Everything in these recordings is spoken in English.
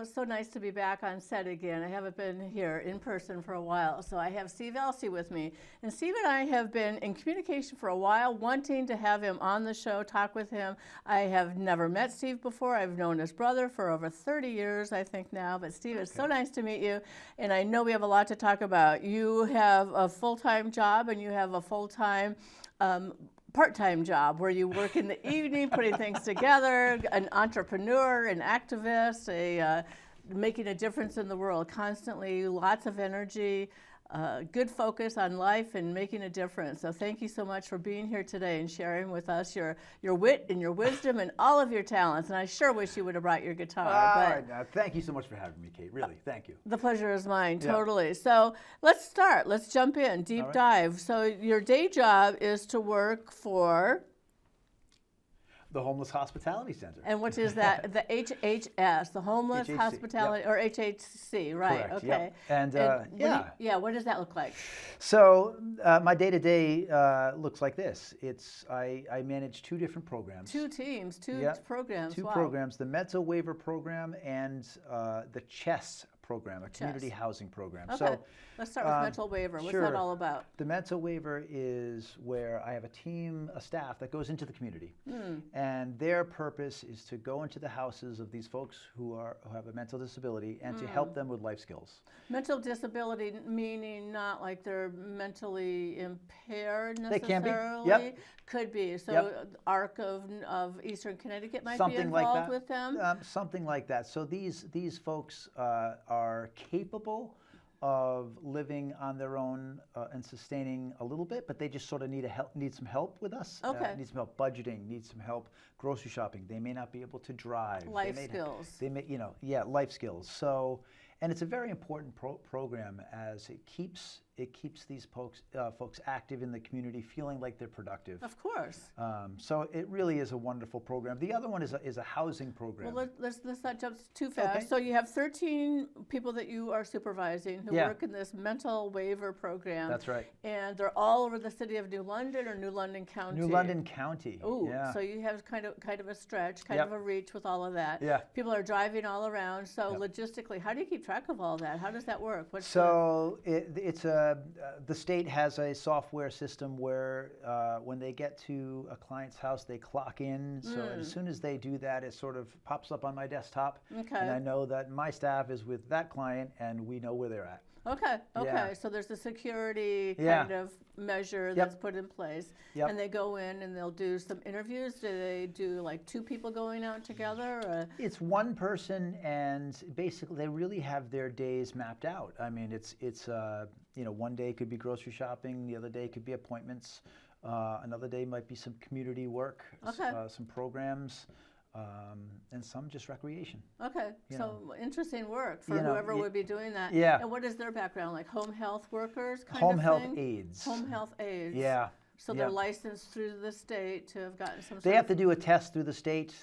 Well, it's so nice to be back on set again. I haven't been here in person for a while. So I have Steve Elci with me. And Steve and I have been in communication for a while, wanting to have him on the show, talk with him. I have never met Steve before. I've known his brother for over 30 years, I think now. But Steve, it's so nice to meet you. And I know we have a lot to talk about. You have a full-time job and you have a full-time part-time job where you work in the evening putting things together, an entrepreneur, an activist, making a difference in the world constantly, lots of energy, good focus on life and making a difference. So thank you so much for being here today and sharing with us your wit and your wisdom and all of your talents. And I sure wish you would have brought your guitar. Thank you so much for having me, Kate. Really, thank you. The pleasure is mine, totally. So let's start. Let's jump in, deep dive. So your day job is to work for? The Homeless Hospitality Center. And what is that? The HHS, the Homeless Hospitality, or HHC, right? Correct, okay. Yep. And what does that look like? So my day-to-day looks like this. I manage two different programs. Two teams, two programs. Two programs: the Mental Waiver Program and the CHESS program, a community housing program. Okay. So let's start with mental waiver. What's that all about? The mental waiver is where I have a staff that goes into the community, and their purpose is to go into the houses of these folks who have a mental disability and to help them with life skills. Mental disability meaning not like they're mentally impaired necessarily. They can be. Yep. Could be. So ARC of Eastern Connecticut might something be involved like that. with them? Something like that. So these folks are capable of living on their own and sustaining a little bit, but they just sort of need some help with us. Okay. Need some help budgeting, need some help grocery shopping. They may not be able to drive. Life skills. They may, life skills. So, and it's a very important program as it keeps these folks active in the community, feeling like they're productive. Of course. So it really is a wonderful program. The other one is a housing program. Well, let's not jump too fast. Okay. So you have 13 people that you are supervising who work in this mental waiver program. That's right. And they're all over the city of New London or New London County? New London County. Ooh, yeah. so you have kind of a stretch, kind of a reach with all of that. Yeah. People are driving all around. So logistically, how do you keep track of all that? How does that work? The state has a software system where when they get to a client's house, they clock in. So as soon as they do that, it sort of pops up on my desktop. Okay. And I know that my staff is with that client and we know where they're at. Okay. Yeah. So there's a security kind of measure that's put in place. Yep. And they go in and they'll do some interviews. Do they do like two people going out together? Or? It's one person, and basically they really have their days mapped out. I mean, it's one day could be grocery shopping, the other day could be appointments, another day might be some community work, some programs. And some just recreation. Okay, interesting work for whoever would be doing that. Yeah. And what is their background? Like home health workers kind home of health thing? aides. Home health aides. Yeah. So they're licensed through the state to have gotten some. They have to do a test through the state.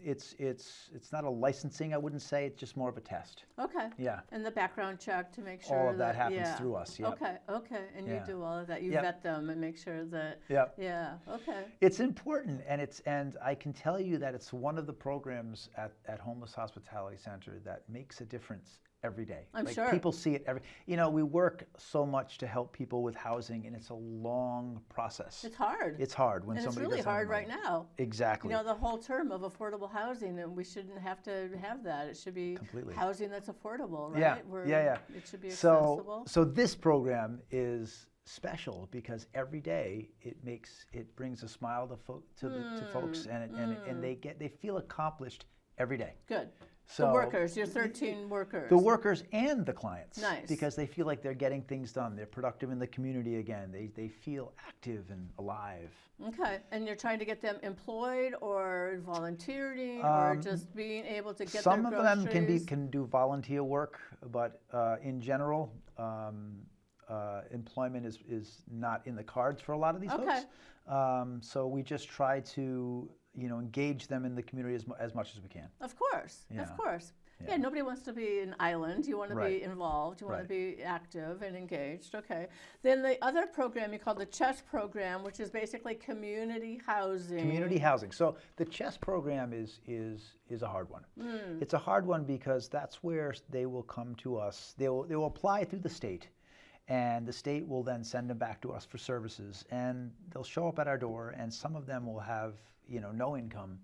It's not a licensing, I wouldn't say. It's just more of a test. Okay. Yeah. And the background check to make sure all of that happens through us. Yeah. Okay. And you do all of that. You vet them and make sure that. Yeah. Yeah. Okay. It's important, and I can tell you that it's one of the programs at Homeless Hospitality Center that makes a difference every day. I'm sure. People see it we work so much to help people with housing, and it's a long process. It's hard. It's hard when and somebody it's really doesn't have hard right money. now. Exactly. The whole term of affordable housing, and we shouldn't have to have that. It should be housing that's affordable, right? Yeah. It should be accessible. So this program is special because every day it brings a smile to folks, and they feel accomplished every day. Good. So the workers, your 13 workers. The workers and the clients. Nice. Because they feel like they're getting things done. They're productive in the community again. They feel active and alive. Okay. And you're trying to get them employed or volunteering or just being able to get some their of groceries? them can do volunteer work, but in general, employment is not in the cards for a lot of these folks. So we just try to engage them in the community as much as we can. Of course. Yeah, nobody wants to be an island. You want to Right. be involved. You want Right. to be active and engaged. Okay. Then the other program you call the CHESS program, which is basically community housing. Community housing. So the chess program is a hard one. It's a hard one because that's where they will come to us. They will apply through the state, and the state will then send them back to us for services, and they'll show up at our door, and some of them will have no income,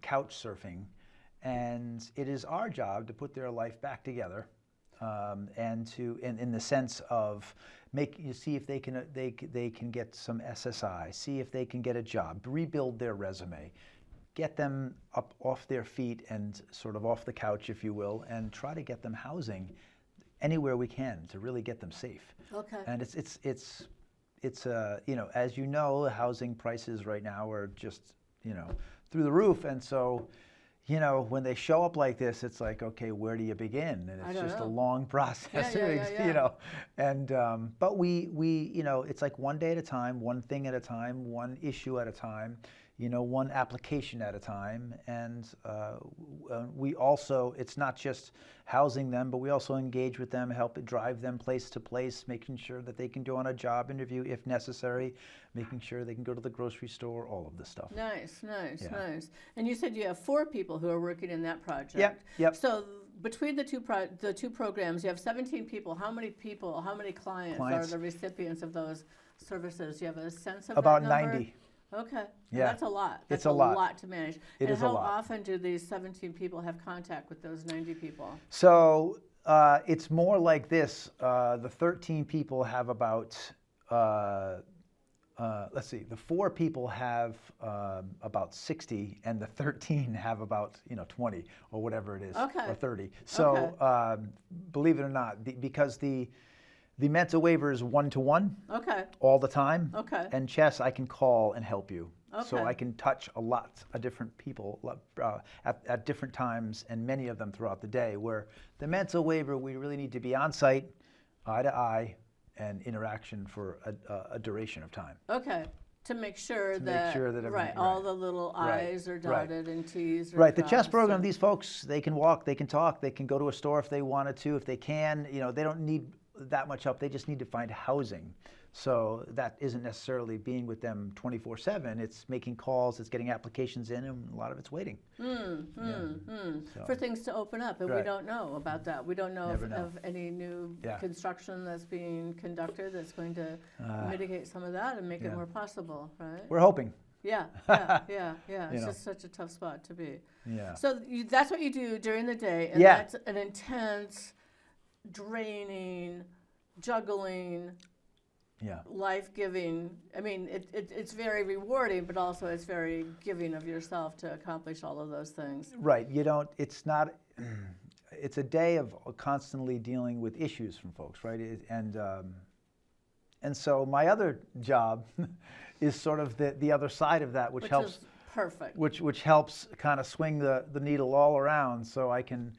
couch surfing, and it is our job to put their life back together, and to in the sense of see if they can get some SSI, see if they can get a job, rebuild their resume, get them up off their feet and sort of off the couch, if you will, and try to get them housing anywhere we can to really get them safe. Okay. And it's as you know, the housing prices right now are just through the roof, and so when they show up like this, it's like, okay, where do you begin? And it's just a long process. Yeah. And but we it's like one day at a time, one thing at a time, one issue at a time, one application at a time. And we also, it's not just housing them, but we also engage with them, help drive them place to place, making sure that they can go on a job interview if necessary, making sure they can go to the grocery store, all of this stuff. Nice. And you said you have 4 people who are working in that project. Yep. So between the two programs, you have 17 people. How many clients are the recipients of those services? Do you have a sense of about that number? 90. Okay. Yeah. That's a lot. It's a lot. lot to manage. It is a lot. And how often do these 17 people have contact with those 90 people? So it's more like this. The 13 people have about, let's see, the 4 people have about 60, and the 13 have about 20 or whatever it is, Okay. or 30. So believe it or not, because the mental waiver is 1-to-1 Okay. all the time. Okay. And chess, I can call and help you. So Okay. I can touch a lot of different people at different times, and many of them throughout the day. Where the mental waiver, we really need to be on site, eye to eye, and interaction for a duration of time. Okay. To make sure that everything, all the little I's are right. dotted and T's are Right. The chess crossed program, and- these folks, they can walk, they can talk, they can go to a store if they wanted to, if they can. They don't need that much help. They just need to find housing. So that isn't necessarily being with them 24/7. It's making calls, it's getting applications in, and a lot of it's waiting. For things to open up, and we Right. don't know about that. We don't know Never know. of any new Yeah. construction that's being conducted that's going to mitigate some of that and make it more possible, right? We're hoping. Yeah. It's just such a tough spot to be. Yeah. So that's what you do during the day, and Yeah. that's an intense, draining, juggling, Yeah. life-giving. I mean, it's very rewarding, but also it's very giving of yourself to accomplish all of those things. Right. It's not, it's a day of constantly dealing with issues from folks, right? And so my other job is sort of the other side of that, which helps. Is perfect. Which helps kind of swing the needle all around, so I can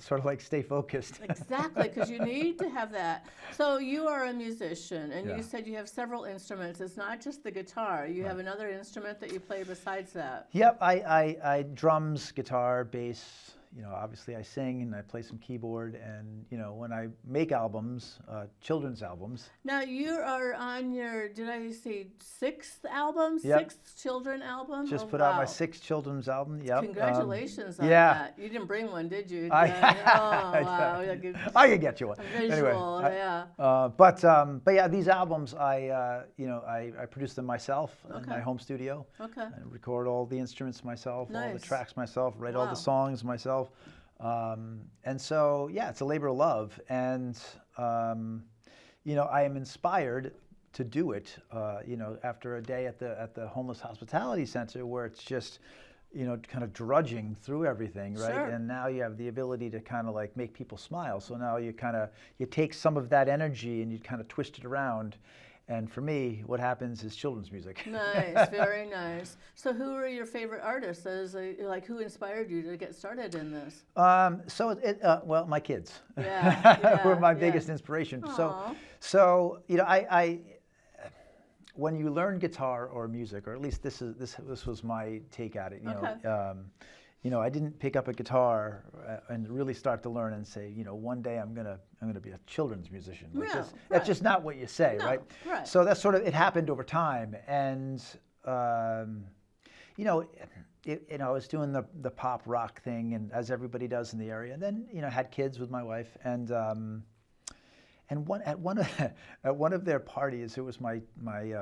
sort of like stay focused. Exactly, because you need to have that. So you are a musician, and Yeah. you said you have several instruments. It's not just the guitar. You have another instrument that you play besides that. Yep, I drums, guitar, bass. Obviously I sing and I play some keyboard, and when I make albums, children's albums. Now you are on your, did I say 6th album? Yep. 6th children album? Just Oh, put out my wow. 6th children's album. Yep. Congratulations on yeah. that. You didn't bring one, did you? I wow. I can get you one. Visual, Anyway, yeah. but yeah, these albums I produce them myself in my home studio. Okay. I record all the instruments myself, all the Nice. tracks myself, write all Wow. the songs myself. And so, yeah, it's a labor of love. And, I am inspired to do it, after a day at the Homeless Hospitality Center, where it's just, kind of drudging through everything, right? Sure. And now you have the ability to kind of like make people smile. So now you take some of that energy and you kind of twist it around. And for me, what happens is children's music. Nice, very nice. So who are your favorite artists? Who inspired you to get started in this? Well, my kids Yeah, were my yeah. biggest inspiration. Aw. So I when you learn guitar or music, or at least this was my take at it. Okay. I didn't pick up a guitar and really start to learn and say, one day I'm gonna be a children's musician. Like No, that's just not what you say, No, right? right. So that's sort of, it happened over time, and I was doing the pop rock thing, and as everybody does in the area, and then had kids with my wife, and at one of their parties, it was my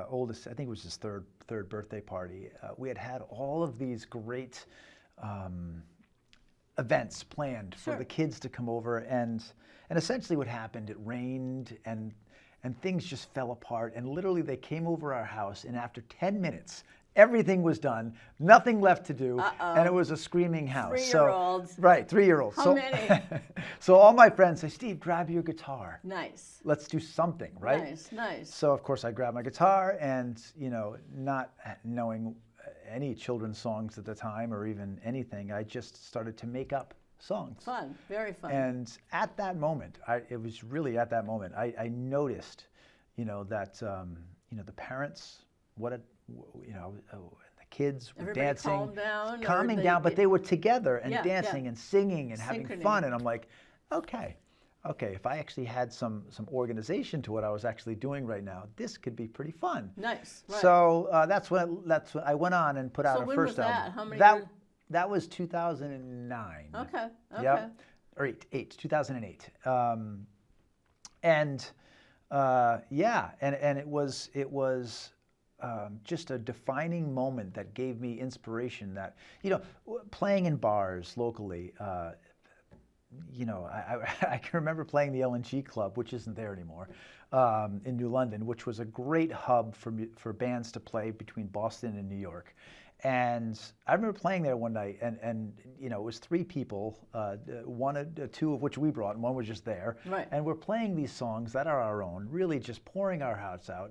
oldest, I think it was his third birthday party. We had all of these great events planned for the kids to come over, and essentially what happened, it rained and things just fell apart, and literally they came over our house, and after 10 minutes everything was done, nothing left to do, and it was a screaming house. 3-year-olds. Right, 3-year-olds. How many? So all my friends say, Steve, grab your guitar. Nice. Let's do something, right? Nice. So of course I grabbed my guitar, and not knowing any children's songs at the time or even anything, I just started to make up songs. Fun, very fun. And at that moment, it was really at that moment, I noticed, that, the parents, the kids were Everybody dancing, calming down, but they were together and Yeah, dancing and singing and having Synchrony. fun. And I'm like, okay, if I actually had some organization to what I was actually doing right now, this could be pretty fun. Nice. Right. So that's when I went on and put out So our when first was that? album. How many that years? that was 2009. Okay. Yep. Or 2008. And it was just a defining moment that gave me inspiration. That playing in bars locally. I can remember playing the Elci Club, which isn't there anymore, in New London, which was a great hub for bands to play between Boston and New York. And I remember playing there one night, and it was 3 people, 2 of which we brought, and one was just there. Right. And we're playing these songs that are our own, really just pouring our hearts out,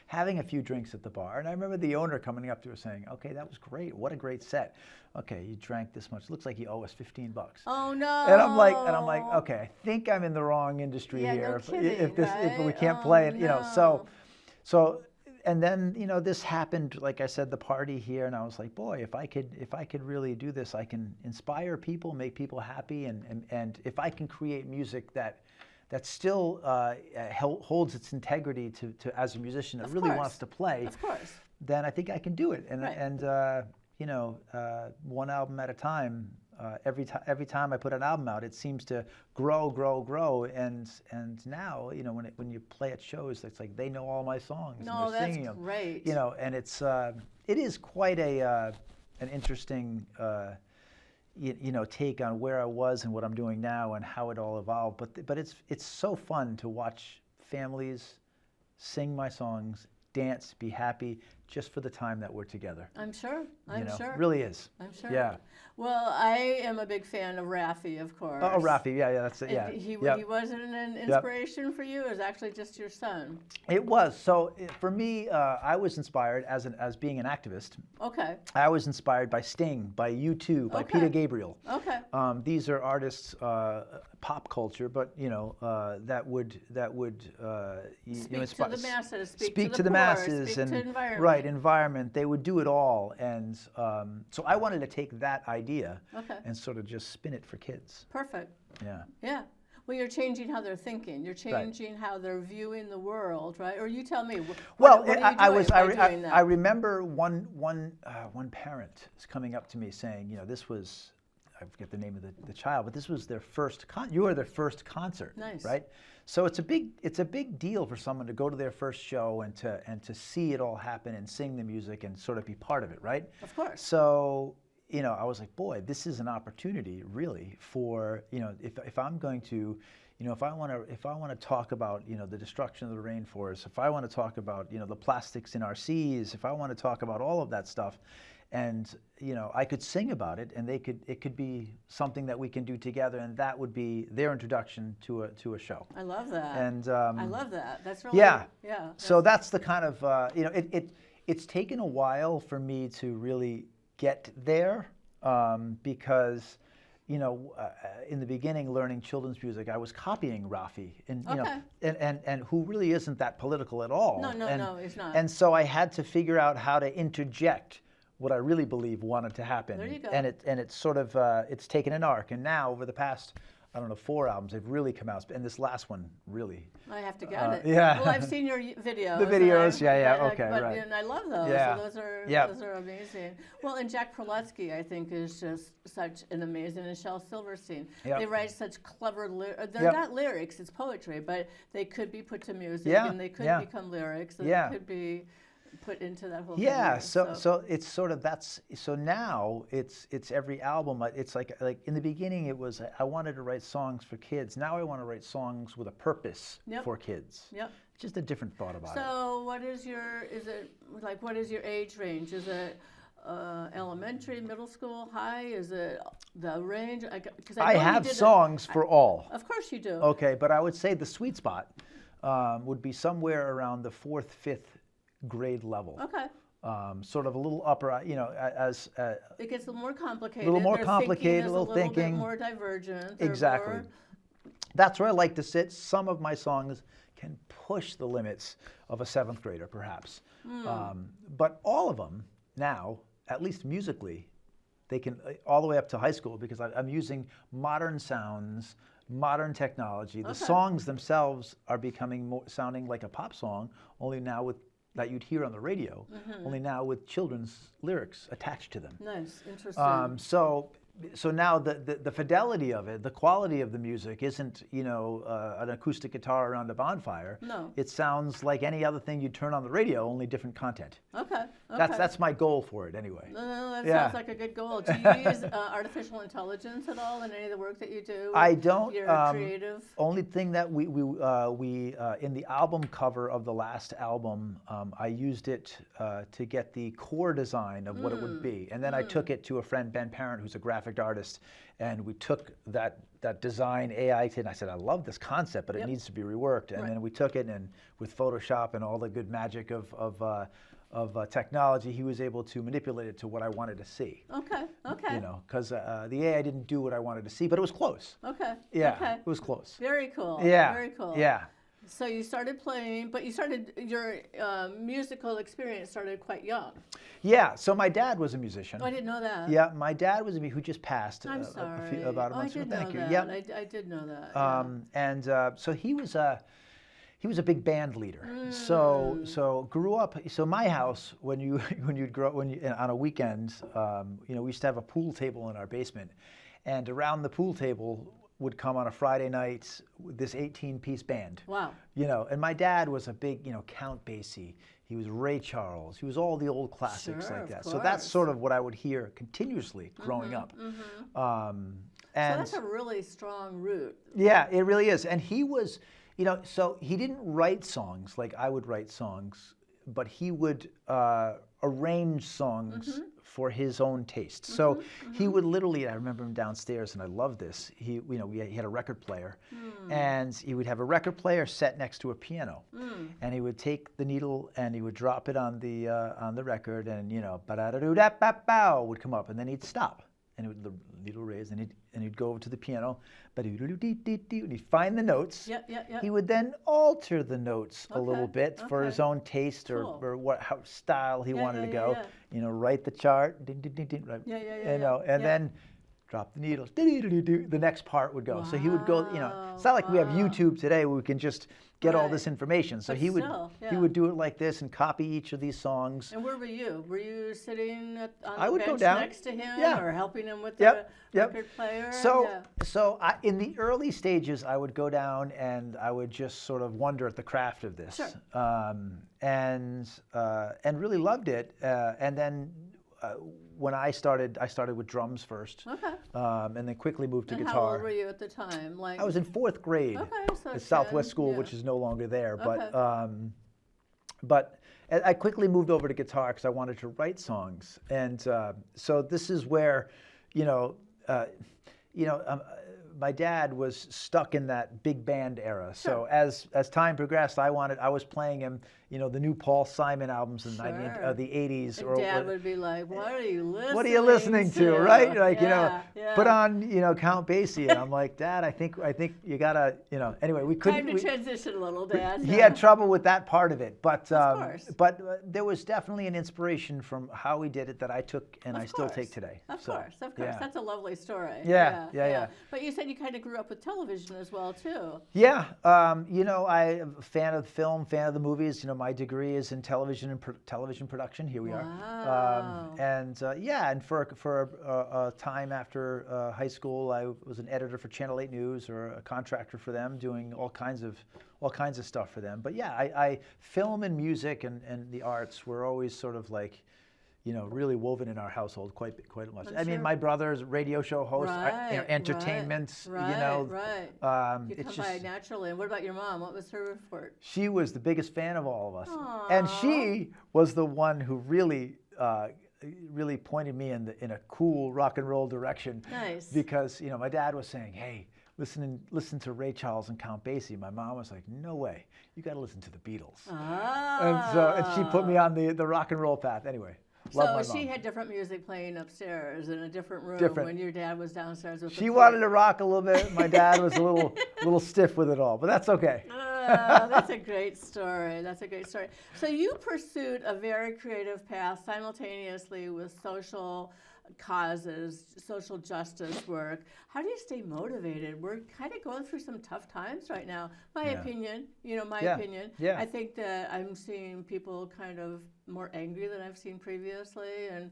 having a few drinks at the bar. And I remember the owner coming up to us saying, "Okay, that was great. What a great set. Okay, you drank this much. Looks like you owe us $15." Oh no! And I'm like, okay, I think I'm in the wrong industry Yeah, here. no kidding, If we right? can't Oh, play it, no. so. And then, this happened, like I said, the party here, and I was like, boy, if I could really do this, I can inspire people, make people happy, and if I can create music that still holds its integrity to as a musician that really wants to play, Of course. then I think I can do it. And Right. one album at a time. Every time I put an album out, it seems to grow, and now when you play at shows, it's like they know all my songs and No, they're that's singing them. great. And it is quite an interesting take on where I was and what I'm doing now and how it all evolved. But it's so fun to watch families sing my songs, dance, be happy, just for the time that we're together. I'm sure. I'm sure. It really is. I'm sure. Yeah. Well, I am a big fan of Raffi, of course. Oh, Rafi, yeah, that's it, yeah. And he Yep. wasn't an inspiration for you. It was actually just your son. It was. So for me, I was inspired as being an activist. Okay. I was inspired by Sting, by U2, by Okay. Peter Gabriel. Okay. These are artists, pop culture, but that would Speak to the masses. Speak to the the poor, masses, speak and to environment. right, environment. They would do it all, and so I wanted to take that idea Okay. and sort of just spin it for kids. Perfect. Yeah. Yeah. Well, you're changing how they're thinking. You're changing how they're viewing the world, right? Or you tell me. Well, what are you doing by doing that? I remember one parent is coming up to me saying, this was, I forget the name of the child, but this was their first you were their first concert, Nice. right? So it's a big deal for someone to go to their first show and to see it all happen and sing the music and sort of be part of it, right? Of course. So I was like, boy, this is an opportunity really for if I'm going to. If I want to talk about the destruction of the rainforest, if I want to talk about the plastics in our seas, if I want to talk about all of that stuff, and I could sing about it, and it could be something that we can do together, and that would be their introduction to a show. I love that. And I love that. That's really yeah. Yeah. So that's the kind of it's taken a while for me to really get there because. In the beginning, learning children's music, I was copying Rafi, and and who really isn't that political at all. No, he's not. And so I had to figure out how to interject what I really believe wanted to happen. There you go. And it's sort of it's taken an arc. And now over the past, I don't know, 4 albums, they've really come out. And this last one really. I have to get it. Yeah. Well, I've seen your videos. The videos, right. Right. And I love those. Yeah. So those are amazing. Well, and Jack Perletsky, I think, is just such an amazing, and Shel Silverstein. Yep. They write such clever they're Yep. not lyrics, it's poetry, but they could be put to music, Yeah. and they could Yeah. become lyrics, and Yeah. they could be put into that whole Yeah, thing. so it's sort of so now it's every album. It's like in the beginning it was I wanted to write songs for kids. Now I want to write songs with a purpose for kids. Yep. Just a different thought about it. So what is your age range? Is it elementary, middle school, high? Is it the range? Because I have songs for all. Of course you do. Okay, but I would say the sweet spot would be somewhere around the 4th, 5th grade level. Okay. Sort of a little upper, as it gets a little more complicated. A little more Their complicated, thinking a little bit thinking. more divergent. Exactly. That's where I like to sit. Some of my songs can push the limits of a 7th grader, perhaps. But all of them now, at least musically, they can all the way up to high school, because I'm using modern sounds, modern technology. The songs themselves are becoming sounding like a pop song, only now with that you'd hear on the radio, only now with children's lyrics attached to them. Nice, interesting. So now the fidelity of it, the quality of the music isn't, an acoustic guitar around a bonfire. No. It sounds like any other thing you'd turn on the radio, only different content. Okay. That's my goal for it anyway. That sounds like a good goal. Do you use artificial intelligence at all in any of the work that you do? I don't. You're creative. Only thing that we in the album cover of the last album, I used it to get the core design of what it would be, and then I took it to a friend, Ben Parent, who's a graphic artist, and we took that design AI to, and I said, I love this concept, but it needs to be reworked. And then we took it, and with Photoshop and all the good magic of technology, he was able to manipulate it to what I wanted to see. Okay. Because the AI didn't do what I wanted to see, but it was close. Okay. Yeah, it was close. Very cool. Yeah. Very cool. Yeah. So you started playing, but your musical experience started quite young. Yeah, so my dad was a musician. Oh, I didn't know that. Yeah, my dad was who just passed. I'm sorry. About a month ago. Thank you. That. Yeah, I did know that. Yeah. So he was a big band leader. So grew up. So my house, when you'd grow on a weekend, we used to have a pool table in our basement, and around the pool table would come on a Friday night this 18-piece band. Wow. And my dad was a big, Count Basie. He was Ray Charles. He was all the old classics like that. So that's sort of what I would hear continuously growing up. And so that's a really strong root. Yeah, it really is. And he was, so he didn't write songs like I would write songs, but he would arrange songs for his own taste. So he would literally, I remember him downstairs, and I love this. He had a record player, and he would have a record player set next to a piano, and he would take the needle and he would drop it on the record, and ba-da-da-doo-da-ba-bow would come up, and then he'd stop, and the needle raise, and he'd go over to the piano, and he'd find the notes. He would then alter the notes a little bit for his own taste or how style he wanted to go. Write the chart, and then drop the needles. The next part would go. Wow. So he would go. It's not like we have YouTube today where we can just get all this information. So he would do it like this and copy each of these songs. And where were you? Were you sitting on I the would bench go down. next to him, or helping him with the record player? So in the early stages, I would go down and I would just sort of wonder at the craft of this, and really loved it. And then when I started with drums first, and then quickly moved to guitar. How old were you at the time? I was in 4th grade at Southwest School, which is no longer there. But I quickly moved over to guitar because I wanted to write songs, and so this is where, my dad was stuck in that big band era. So as time progressed, I was playing him the new Paul Simon albums in the Sure. the 80s. And Or Dad would be like, "What are you listening? what are you listening to?" Right? Like, Yeah, put yeah. on, Count Basie. And I'm like, Dad, I think you gotta, anyway, we couldn't. Time to transition a little, Dad. He had trouble with that part of it, but course. there was definitely an inspiration from how he did it that I took and I still take today. Of So, course. yeah. That's a lovely story. Yeah, yeah. But you said you kind of grew up with television as well, too. Yeah, I'm a fan of film, fan of the movies. My degree is in television and television production. Here we are. Wow. And for a time after high school, I was an editor for Channel 8 News, or a contractor for them, doing all kinds of stuff for them. But yeah, I film and music and the arts were always sort of like, really woven in our household quite much. I mean, my brother's radio show host, entertainment. Right. You It's come by just, naturally. And what about your mom? What was her report? she was the biggest fan of all of us, Aw. and she was the one who really pointed me in a cool rock and roll direction. Nice. Because my dad was saying, "Hey, listen to Ray Charles and Count Basie." My mom was like, "No way, you got to listen to the Beatles." And she put me on the rock and roll path. Anyway. Love my So she mom. had different music playing upstairs in a different room Different. when your dad was downstairs with She wanted to rock a little bit. My dad was a little stiff with it all, but that's okay. That's a great story. That's a great story. So you pursued a very creative path simultaneously with social causes, social justice work. How do you stay motivated? We're kind of going through some tough times right now. My opinion. Yeah. I think that I'm seeing people kind of more angry than I've seen previously, and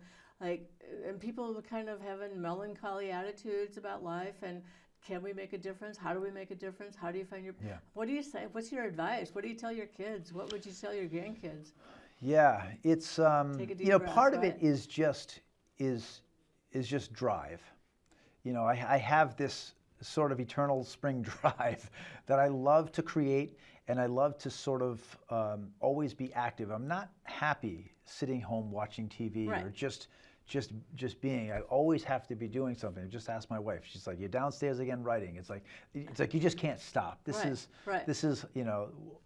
people kind of having melancholy attitudes about life. And can we make a difference? How do we make a difference? How do you find your? Yeah. What do you say? What's your advice? What do you tell your kids? What would you tell your grandkids? Yeah, it's Take a deep breath, part of right? it is just drive. I have this sort of eternal spring drive that I love to create, and I love to sort of always be active. I'm not happy sitting home watching TV Right. or just being. I always have to be doing something. Just ask my wife. She's like, "You're downstairs again writing." It's like you just can't stop. This is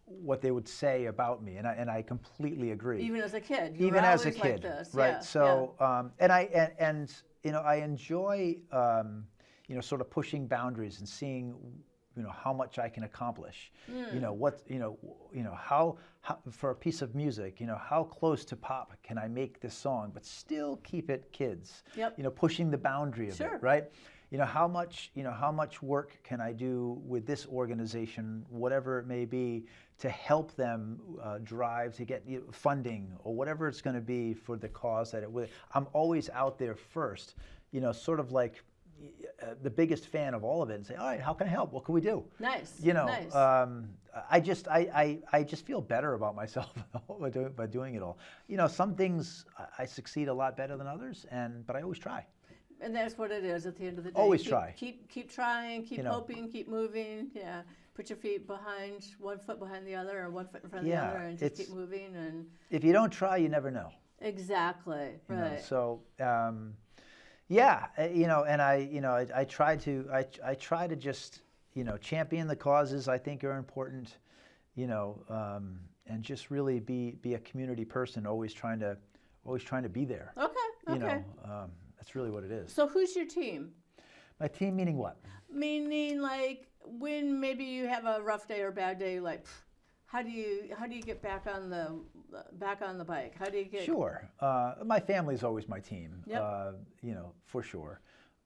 what they would say about me, and I completely agree. Even as a kid, you Even were as a always kid, like this. right? Yeah, So I enjoy sort of pushing boundaries and seeing how much I can accomplish. How for a piece of music, how close to pop can I make this song but still keep it kids? Yep. Pushing the boundary of Sure. it, right? How much work can I do with this organization, whatever it may be, to help them drive to get funding or whatever it's going to be for the cause that it will. I'm always out there first, sort of like the biggest fan of all of it, and say, "All right, how can I help? What can we do?" Nice. Nice. I just feel better about myself by doing it all. Some things I succeed a lot better than others, but I always try. And that's what it is at the end of the day. Always try. Keep trying, keep hoping, keep moving. Yeah. Put your feet behind, one foot behind the other, or one foot in front of the other, and just keep moving. And if you don't try, you never know. Exactly. Right. So. And I try to just champion the causes I think are important, and just really be a community person, always trying to be there. Okay. That's really what it is. So who's your team? My team meaning what? Meaning like when maybe you have a rough day or bad day, like how do you get back on the bike? How do you get? Sure. My family's always my team. Yep. For sure.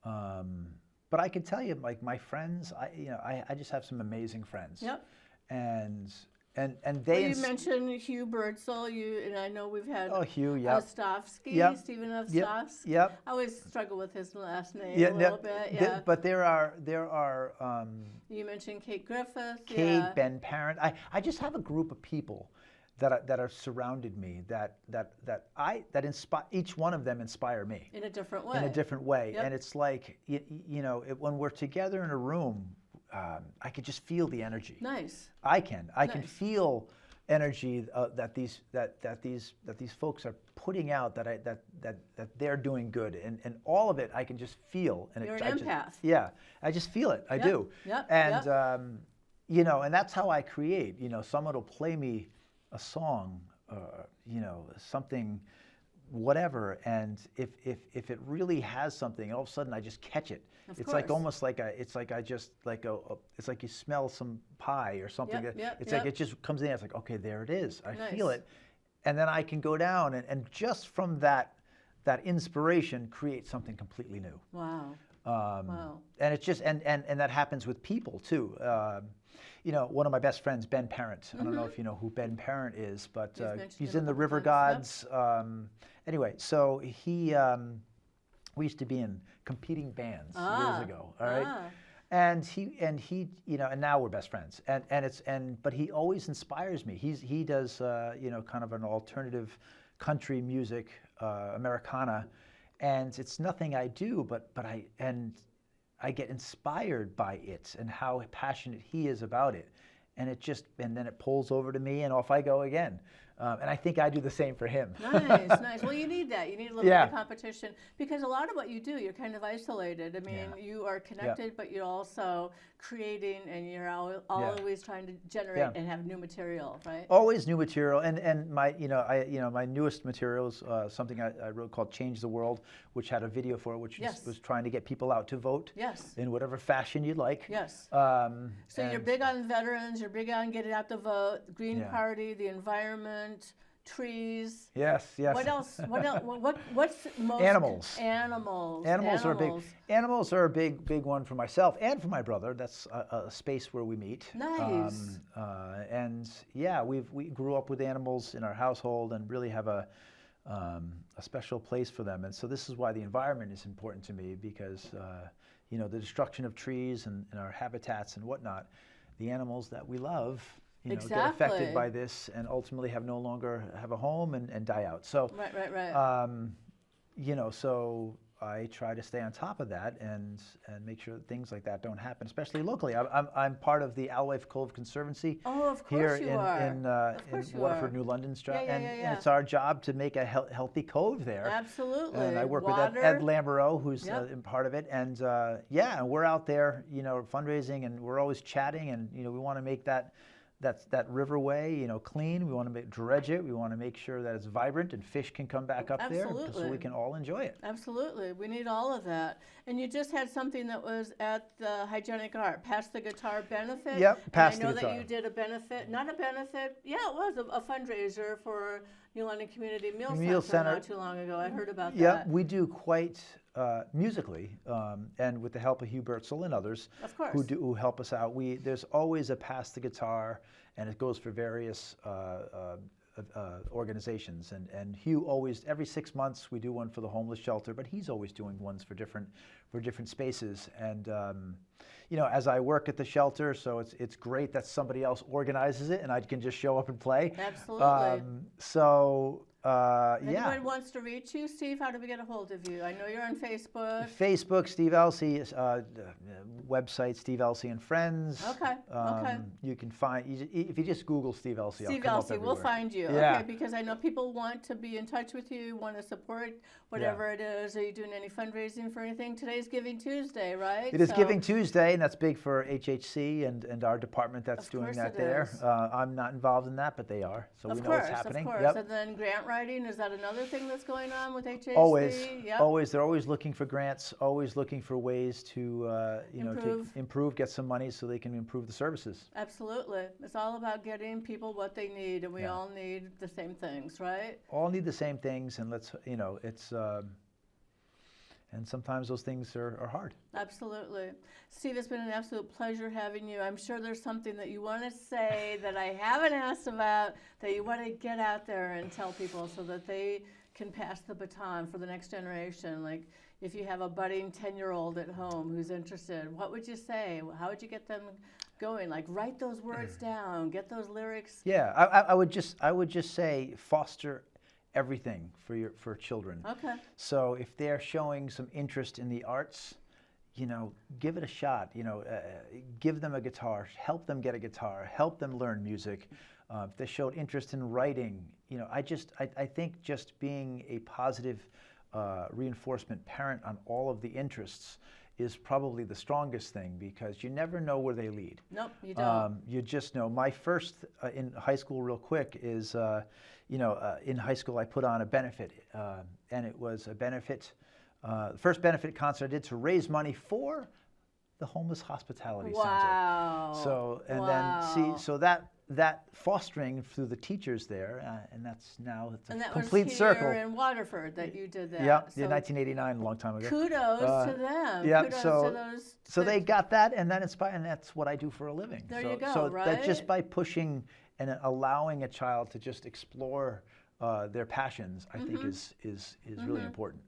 But I can tell you, like my friends, I just have some amazing friends. Yep. And Well, they. you mentioned Hugh Birdsall, and I know we've had Hugh, yep. Ostofsky, Yep. Stephen Ostofsky. Yep. I always struggle with his last name a little bit. Yeah. But there are. You mentioned Kate Griffith. Kate, Yeah. Ben Parent. I just have a group of people that are surrounded me that inspire. Each one of them inspire me In a different way. in a different way. Yep. And it's like when we're together in a room, I could just feel the energy. Nice. I can Nice. feel energy that these folks are putting out, that they're doing good, and all of it I can just feel. And You're it, an empath. I just feel it. I Yep, do. yep, And and that's how I create. Someone will play me a song, something, whatever, and if it really has something, and all of a sudden I just catch it. It's like almost like it's like you smell some pie or something. It's like it just comes in. It's like, okay, there it is. I feel it, and then I can go down and just from that inspiration create something completely new. Wow. And it's just and that happens with people too. One of my best friends, Ben Parent. I don't know if you know who Ben Parent is, but he's in the River Gods. Anyway, so we used to be in competing bands years ago. All right. And he and now we're best friends. But he always inspires me. He does kind of an alternative country music, Americana, and it's nothing I do, but I get inspired by it and how passionate he is about it, and then it pulls over to me, and off I go again. And I think I do the same for him. Nice. Well, you need that. You need a little bit of competition, because a lot of what you do, you're kind of isolated. I mean, you are connected, but you're also creating, and you're always trying to generate and have new material, right? Always new material, and my my newest material is something I wrote called "Change the World," which had a video for it, which was trying to get people out to vote in whatever fashion you'd like. So you're big on veterans. You're big on getting out the vote, the Green Party, the environment. Trees. Yes. What else? What's most? Animals. Animals are a big one for myself and for my brother. That's a space where we meet. Nice. We grew up with animals in our household and really have a special place for them. And so this is why the environment is important to me, because the destruction of trees and our habitats and whatnot, the animals that we love, get affected by this and ultimately no longer have a home and die out. So, so I try to stay on top of that and make sure that things like that don't happen, especially locally. I'm part of the Alewife Cove Conservancy here in Waterford, New London, and it's our job to make a healthy cove there. Absolutely. And I work with Ed Lambereau, who's part of it, and and we're out there, fundraising, and we're always chatting, and we want to make that riverway, clean. We want to dredge it. We want to make sure that it's vibrant and fish can come back up there so we can all enjoy it. Absolutely. We need all of that. And you just had something that was at the Hygienic Art, Pass the Guitar benefit. Yep, Pass the Guitar. I know that you did a benefit, not a benefit, it was a fundraiser for New London Community Meal Center not too long ago. I heard about that. Yep, we do quite musically, and with the help of Hugh Bertzel and others who help us out. There's always a Pass the Guitar, and it goes for various organizations. And Hugh always, every 6 months, we do one for the homeless shelter, but he's always doing ones for different spaces. And as I work at the shelter, so it's great that somebody else organizes it, and I can just show up and play. Absolutely. Anybody wants to reach you, Steve, how do we get a hold of you? I know you're on Facebook. Facebook, Steve Elci, website, Steve Elci and Friends. Okay. You can find, if you just Google Steve Elci, Steve Elci, we'll find you. Okay, because I know people want to be in touch with you, want to support whatever it is. Are you doing any fundraising for anything? Today's Giving Tuesday, right? It is Giving Tuesday, and that's big for HHC and our department that's doing that there. I'm not involved in that, but they are, so we know what's happening. Of course, and then grant writing, is that another thing that's going on with HHC? Always. They're always looking for grants, always looking for ways to to improve, get some money so they can improve the services. Absolutely. It's all about getting people what they need, and we all need the same things, right? All need the same things, and and sometimes those things are hard. Absolutely. Steve, it's been an absolute pleasure having you. I'm sure there's something that you want to say that I haven't asked about, that you want to get out there and tell people so that they can pass the baton for the next generation. Like, if you have a budding 10-year-old at home who's interested, what would you say? How would you get them going? Like, write those words down, get those lyrics. Yeah, I would just say foster everything for children. Okay. So if they're showing some interest in the arts, give it a shot. Give them a guitar, help them get a guitar, help them learn music. If they showed interest in writing, I think just being a positive reinforcement parent on all of the interests is probably the strongest thing, because you never know where they lead. Nope, you don't. You just know. My first in high school, real quick, is in high school I put on a benefit, and it was a benefit, the first benefit concert I did to raise money for the Homeless Hospitality Wow. Center. So, and Wow. then so that fostering through the teachers there, and that's now it's a And that complete was circle. here in Waterford that you did that. Yeah, So in 1989, a long time ago. kudos to them. Yeah, Kudos so to those. so they got that, and that inspired, and that's what I do for a living. There so, you go, so right? that just by pushing and allowing a child to just explore their passions, I think is really important.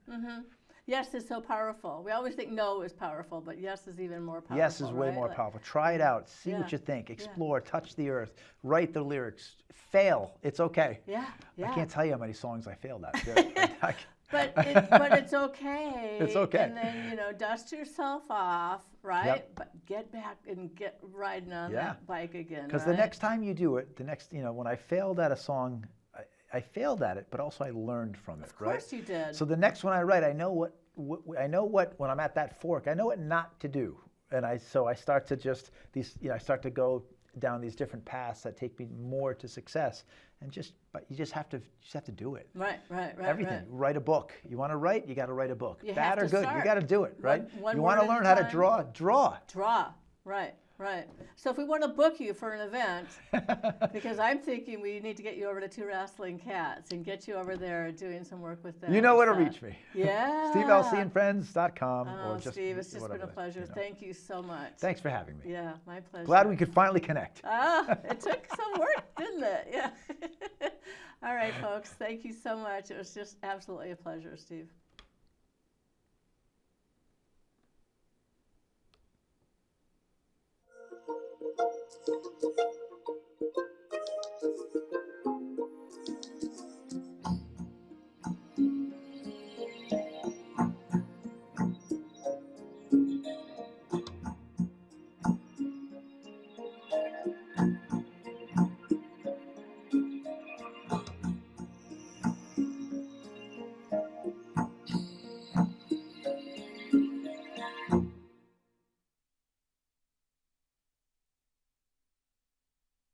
Yes is so powerful. We always think no is powerful, but yes is even more powerful. Yes is way right? more Like, powerful. Try it out. See Yeah. what you think. Explore. Touch the earth. Write the lyrics. Fail. It's okay. Yeah, yeah. I can't tell you how many songs I failed at. But it's okay. It's okay. And then, dust yourself off, right? Yep. But get back and get riding on Yeah. that bike again. Because right? the next time you do it, when I failed at a song, I failed at it, but also I learned from it, right? Of course you did. So the next one I write, I know what when I'm at that fork, I know what not to do, and I start to I start to go down these different paths that take me more to success, but you just have to do it. Right. Everything. Right. Write a book. You want to write? You got to write a book. You Bad have or to good, start. you got to do it, right? One you word want to at a learn how to time. draw. Draw. Right. So if we want to book you for an event, because I'm thinking we need to get you over to Two Wrestling Cats and get you over there doing some work with them. You know where to So- reach me. Yeah. SteveLCandFriends.com. Oh, or just Steve, it's just been a whatever, pleasure. Thank you so much. Thanks for having me. Yeah, my pleasure. Glad we could finally connect. It took some work, didn't it? Yeah. All right, folks. Thank you so much. It was just absolutely a pleasure, Steve.